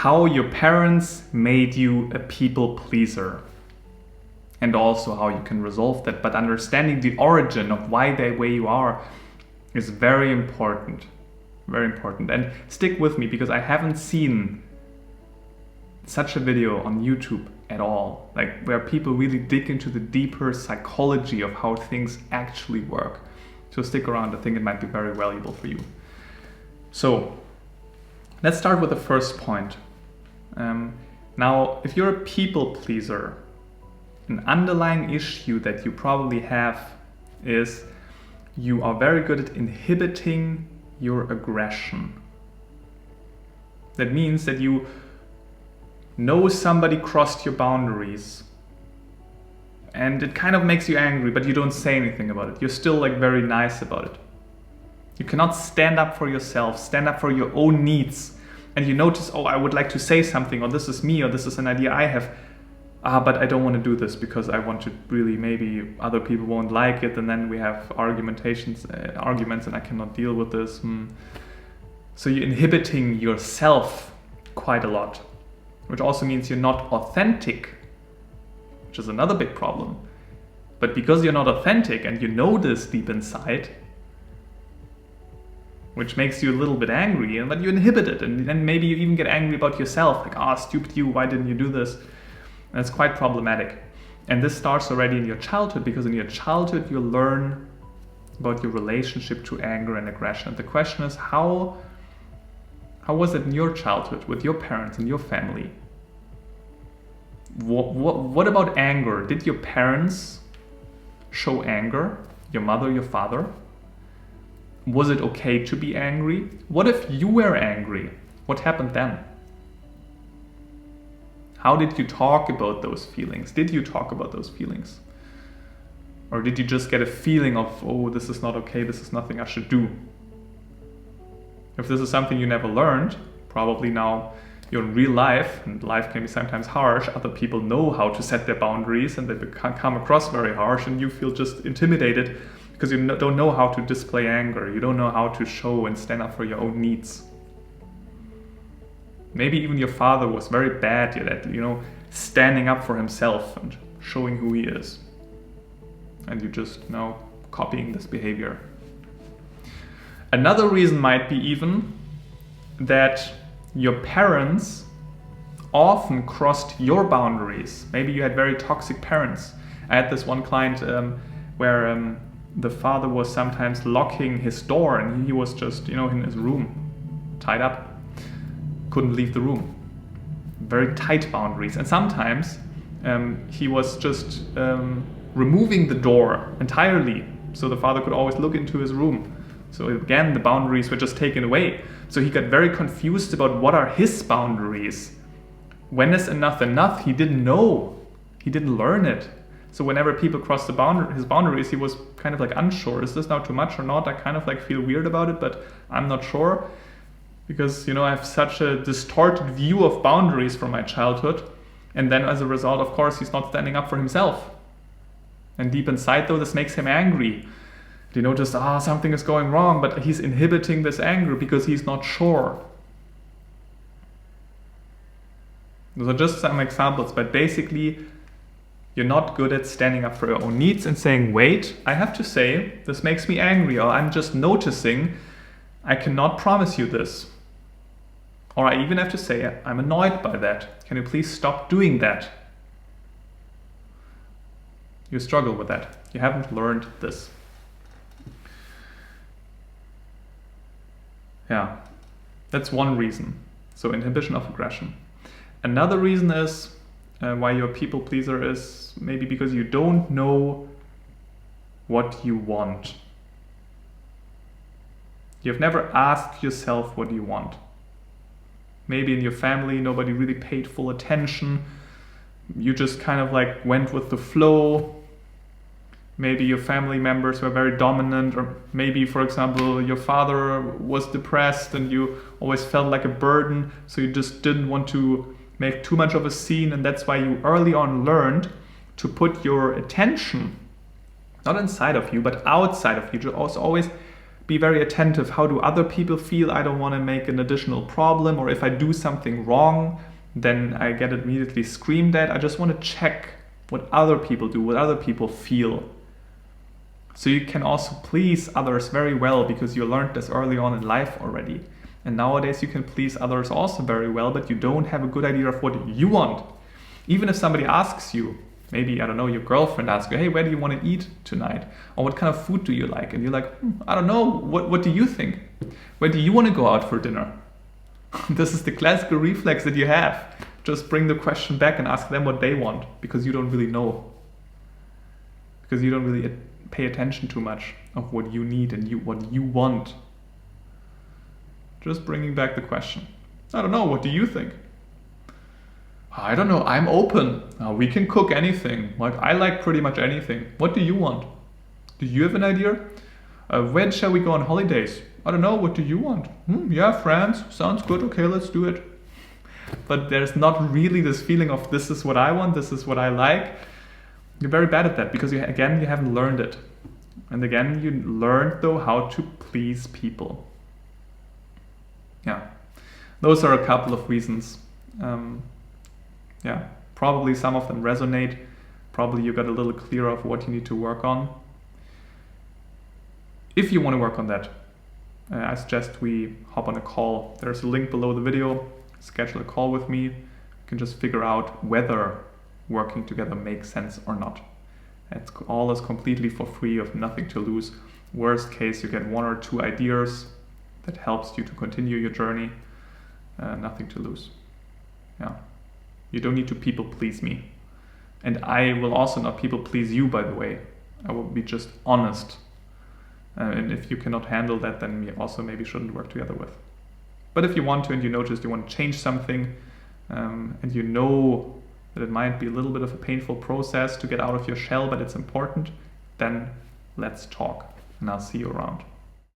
how your parents made you a people pleaser, and also how you can resolve that. But understanding the origin of why they're where you are is very important. Very important. And stick with me, because I haven't seen such a video on YouTube at all, like where people really dig into the deeper psychology of how things actually work. So stick around, I think it might be very valuable for you. So let's start with the first point. Now, if you're a people pleaser, an underlying issue that you probably have is you are very good at inhibiting your aggression. That means that you know somebody crossed your boundaries and it kind of makes you angry, but you don't say anything about it. You're still like very nice about it. You cannot stand up for yourself, stand up for your own needs, and you notice, oh, I would like to say something, or this is me, or this is an idea I have, but I don't want to do this because I want to really, maybe other people won't like it, and then we have arguments, and I cannot deal with this. So you're inhibiting yourself quite a lot, which also means you're not authentic, which is another big problem. But because you're not authentic and you know this deep inside, which makes you a little bit angry, but you inhibit it, and then maybe you even get angry about yourself, like, stupid you, why didn't you do this? And it's quite problematic. And this starts already in your childhood, because in your childhood you learn about your relationship to anger and aggression. And the question is, how was it in your childhood with your parents and your family? What about anger? Did your parents show anger? Your mother, your father? Was it okay to be angry? What if you were angry? What happened then? How did you talk about those feelings? Did you talk about those feelings? Or did you just get a feeling of, oh, this is not okay, this is nothing I should do? If this is something you never learned, probably now you're in real life, and life can be sometimes harsh, other people know how to set their boundaries and they come across very harsh, and you feel just intimidated because you don't know how to display anger, you don't know how to show and stand up for your own needs. Maybe even your father was very bad at, standing up for himself and showing who he is. And you just now copying this behavior. Another reason might be even that your parents often crossed your boundaries. Maybe you had very toxic parents. I had this one client where the father was sometimes locking his door, and he was just, in his room, tied up. Couldn't leave the room. Very tight boundaries. And sometimes he was just removing the door entirely, so the father could always look into his room. So again, the boundaries were just taken away. So he got very confused about what are his boundaries. When is enough enough? He didn't know. He didn't learn it. So whenever people crossed his boundaries, he was kind of like unsure. Is this now too much or not? I kind of like feel weird about it, but I'm not sure. Because, I have such a distorted view of boundaries from my childhood. And then as a result, of course, he's not standing up for himself. And deep inside, though, this makes him angry. You notice, something is going wrong, but he's inhibiting this anger because he's not sure. Those are just some examples, but basically, you're not good at standing up for your own needs and saying, wait, I have to say, this makes me angry, or I'm just noticing, I cannot promise you this. Or I even have to say, I'm annoyed by that. Can you please stop doing that? You struggle with that. You haven't learned this. Yeah, that's one reason. So inhibition of aggression. Another reason is why you're a people pleaser is maybe because you don't know what you want. You've never asked yourself what you want. Maybe in your family, nobody really paid full attention. You just kind of like went with the flow. Maybe your family members were very dominant, or maybe, for example, your father was depressed and you always felt like a burden, so you just didn't want to make too much of a scene, and that's why you early on learned to put your attention not inside of you, but outside of you, to also always be very attentive. How do other people feel? I don't want to make an additional problem, or if I do something wrong, then I get immediately screamed at. I just want to check what other people do, what other people feel. So you can also please others very well, because you learned this early on in life already. And nowadays you can please others also very well, but you don't have a good idea of what you want. Even if somebody asks you, maybe, I don't know, your girlfriend asks you, hey, where do you want to eat tonight? Or what kind of food do you like? And you're like, I don't know, what do you think? Where do you want to go out for dinner? This is the classical reflex that you have. Just bring the question back and ask them what they want, because you don't really know. Because you don't really pay attention too much of what you need and what you want. Just bringing back the question. I don't know, what do you think? I don't know, I'm open. We can cook anything. Like, I like pretty much anything. What do you want? Do you have an idea? When shall we go on holidays? I don't know, what do you want? Yeah, France, sounds good, okay, let's do it. But there's not really this feeling of this is what I want, this is what I like. You're very bad at that, because you haven't learned it. And again, you learned though how to please people. Yeah, those are a couple of reasons. Yeah, probably some of them resonate. Probably you got a little clearer of what you need to work on. If you want to work on that, I suggest we hop on a call. There's a link below the video. Schedule a call with me. You can just figure out whether working together makes sense or not. It's all is completely for free, you have nothing to lose. Worst case, you get 1 or 2 ideas that helps you to continue your journey. Nothing to lose. Yeah. You don't need to people please me. And I will also not people please you, by the way. I will be just honest. And if you cannot handle that, then we also maybe shouldn't work together with. But if you want to, and you notice you want to change something, and you know that it might be a little bit of a painful process to get out of your shell, but it's important, then let's talk. And I'll see you around.